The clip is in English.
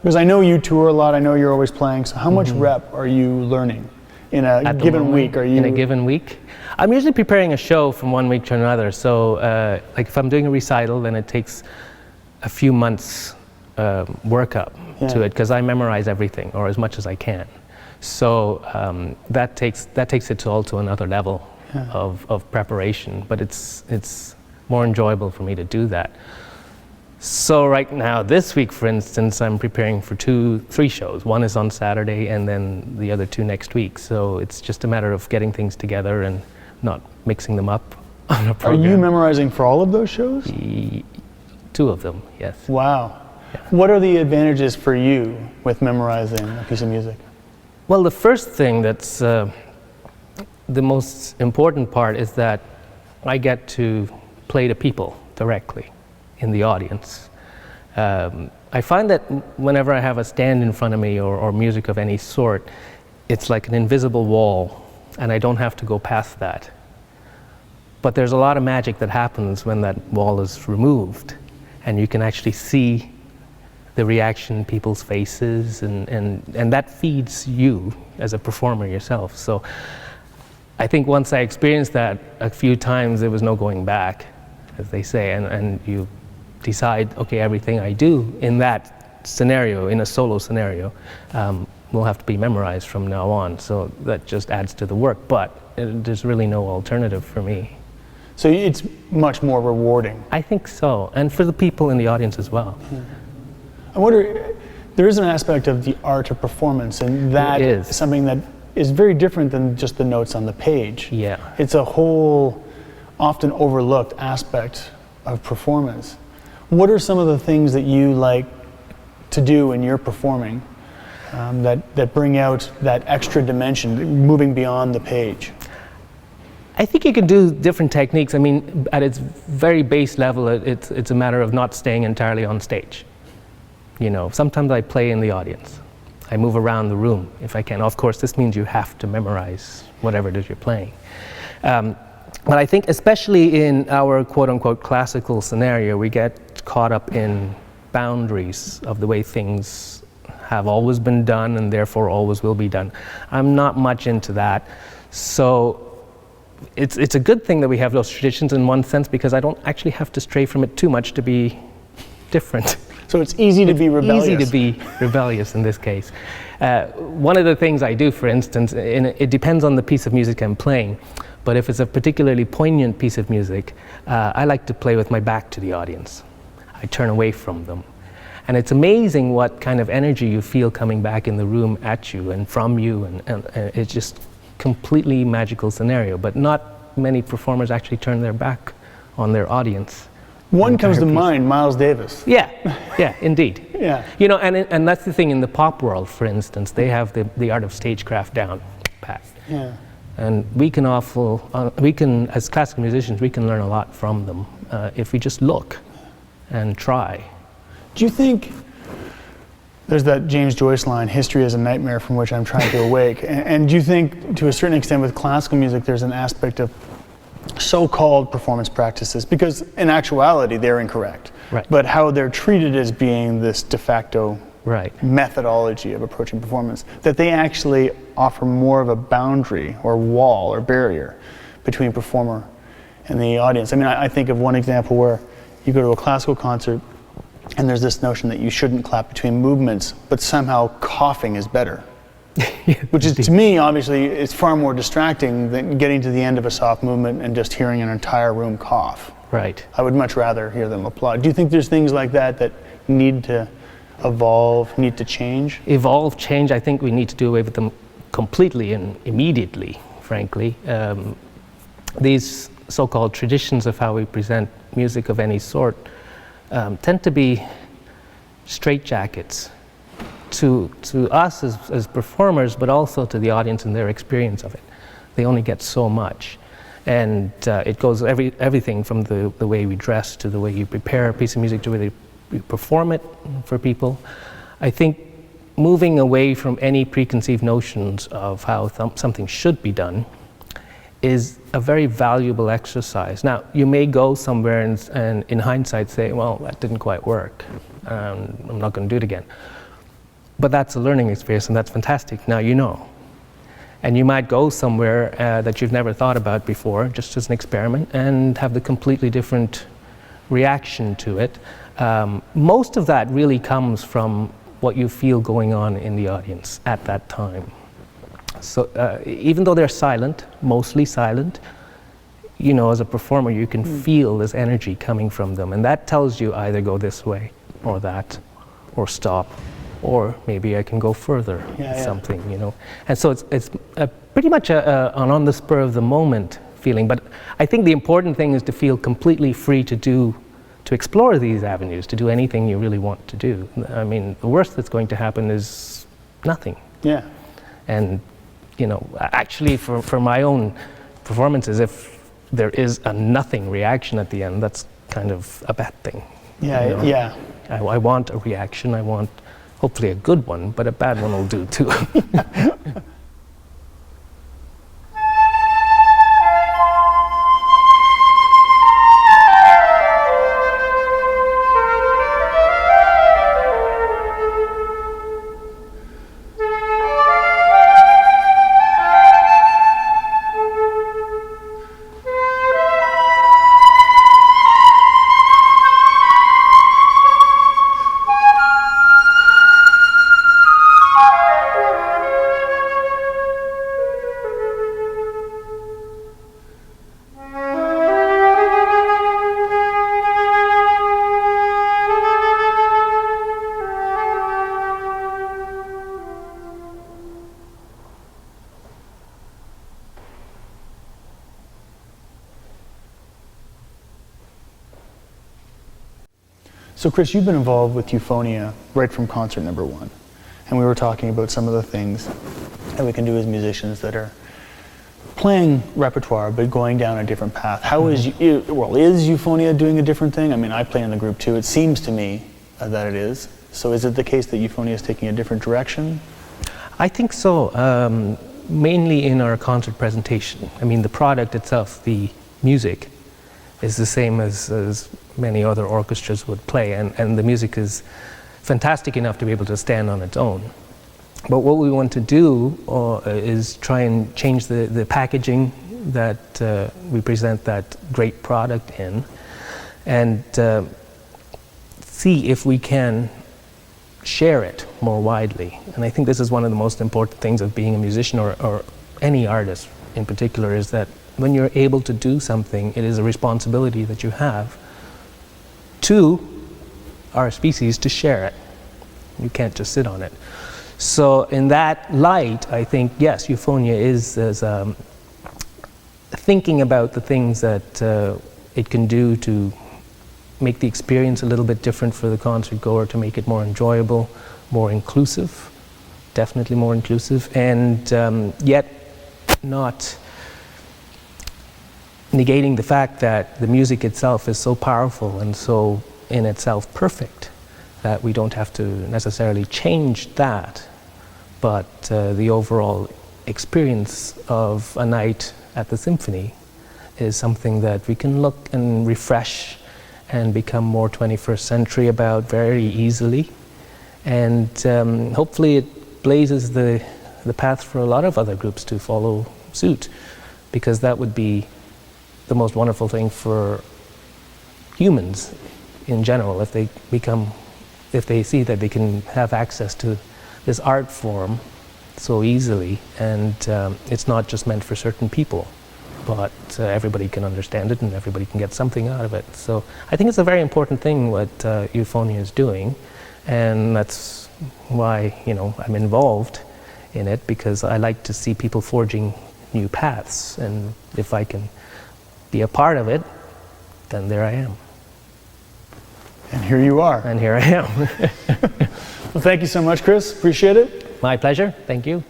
Because I know you tour a lot, I know you're always playing, so how much rep are you learning in a given week? In a given week? I'm usually preparing a show from one week to another, so like if I'm doing a recital, then it takes a few months workup to it, because I memorize everything, or as much as I can. So that takes it all to another level of preparation, but it's more enjoyable for me to do that. So right now, this week, for instance, I'm preparing for 3 shows. One is on Saturday, and then the other 2 next week. So it's just a matter of getting things together and not mixing them up on a program. Are you memorizing for all of those shows? 2 of them, yes. Wow. Yeah. What are the advantages for you with memorizing a piece of music? Well, the first thing that's the most important part is that I get to play to people directly in the audience. I find that whenever I have a stand in front of me or music of any sort, it's like an invisible wall, and I don't have to go past that. But there's a lot of magic that happens when that wall is removed, and you can actually see the reaction in people's faces, and that feeds you as a performer yourself. So I think once I experienced that a few times, there was no going back, as they say, and you decide, okay, everything I do in that scenario, in a solo scenario, will have to be memorized from now on. So that just adds to the work, but there's really no alternative for me. So it's much more rewarding. I think so, and for the people in the audience as well. I wonder, there is an aspect of the art of performance, and that is something that is very different than just the notes on the page. Yeah. It's a whole, often overlooked aspect of performance. What are some of the things that you like to do when you're performing that bring out that extra dimension, moving beyond the page? I think you can do different techniques. I mean, at its very base level, it's a matter of not staying entirely on stage. You know, sometimes I play in the audience. I move around the room if I can. Of course, this means you have to memorize whatever it is you're playing. But I think especially in our quote-unquote classical scenario, we get caught up in boundaries of the way things have always been done and therefore always will be done. I'm not much into that. So it's a good thing that we have those traditions in one sense, because I don't actually have to stray from it too much to be different. So it's easy to be rebellious. Easy to be rebellious in this case. One of the things I do, for instance, it depends on the piece of music I'm playing, but if it's a particularly poignant piece of music, I like to play with my back to the audience. I turn away from them. And it's amazing what kind of energy you feel coming back in the room at you and from you, and it's just completely magical scenario, but not many performers actually turn their back on their audience. One comes to mind, Miles Davis. Yeah, indeed. Yeah. You know, and that's the thing in the pop world, for instance, they have the art of stagecraft down pat. Yeah. And we can as classical musicians, we can learn a lot from them if we just look and try. Do you think, there's that James Joyce line, history is a nightmare from which I'm trying to awake, and do you think to a certain extent with classical music there's an aspect of so-called performance practices, because in actuality they're incorrect, right, but how they're treated as being this de facto methodology of approaching performance, that they actually offer more of a boundary or wall or barrier between performer and the audience? I mean, I think of one example where you go to a classical concert and there's this notion that you shouldn't clap between movements, but somehow coughing is better. Which is, to me, obviously, it's far more distracting than getting to the end of a soft movement and just hearing an entire room cough. Right. I would much rather hear them applaud. Do you think there's things like that need to evolve, need to change? Evolve, change, I think we need to do away with them completely and immediately, frankly. These so-called traditions of how we present music of any sort tend to be straitjackets to us as performers, but also to the audience and their experience of it. They only get so much. And it goes everything from the way we dress to the way you prepare a piece of music to the way you perform it for people. I think moving away from any preconceived notions of how something should be done is a very valuable exercise. Now, you may go somewhere and in hindsight say, well, that didn't quite work. I'm not going to do it again. But that's a learning experience, and that's fantastic. Now you know. And you might go somewhere that you've never thought about before, just as an experiment, and have the completely different reaction to it. Most of that really comes from what you feel going on in the audience at that time. So even though they're silent, mostly silent, you know, as a performer, you can feel this energy coming from them, and that tells you either go this way or that, or stop, or maybe I can go further, something, you know. And so it's pretty much an on the spur of the moment feeling, but I think the important thing is to feel completely free to explore these avenues, to do anything you really want to do. I mean, the worst that's going to happen is nothing. Yeah. And, you know, actually for my own performances, if there is a nothing reaction at the end, that's kind of a bad thing. Yeah, you know? Yeah. I want a reaction, I want hopefully a good one, but a bad one will do too. So Chris, you've been involved with Euphonia right from concert number 1. And we were talking about some of the things that we can do as musicians that are playing repertoire but going down a different path. How is Euphonia doing a different thing? I mean, I play in the group too. It seems to me that it is. So is it the case that Euphonia is taking a different direction? I think so, mainly in our concert presentation. I mean, the product itself, the music, is the same as many other orchestras would play, and the music is fantastic enough to be able to stand on its own. But what we want to do is try and change the packaging that we present that great product in, and see if we can share it more widely. And I think this is one of the most important things of being a musician, or any artist in particular, is that when you're able to do something, it is a responsibility that you have to our species to share it. You can't just sit on it. So in that light, I think, yes, Euphonia is thinking about the things that it can do to make the experience a little bit different for the concert goer, to make it more enjoyable, more inclusive, definitely more inclusive, and yet not negating the fact that the music itself is so powerful and so in itself perfect that we don't have to necessarily change that, but the overall experience of a night at the symphony is something that we can look and refresh and become more 21st century about very easily, and hopefully it blazes the path for a lot of other groups to follow suit, because that would be the most wonderful thing for humans in general, if they see that they can have access to this art form so easily, and it's not just meant for certain people, but everybody can understand it and everybody can get something out of it. So I think it's a very important thing what Euphonia is doing, and that's why, you know, I'm involved in it, because I like to see people forging new paths, and if I can be a part of it, then there I am. And here you are. And here I am. Well, thank you so much, Chris. Appreciate it. My pleasure. Thank you.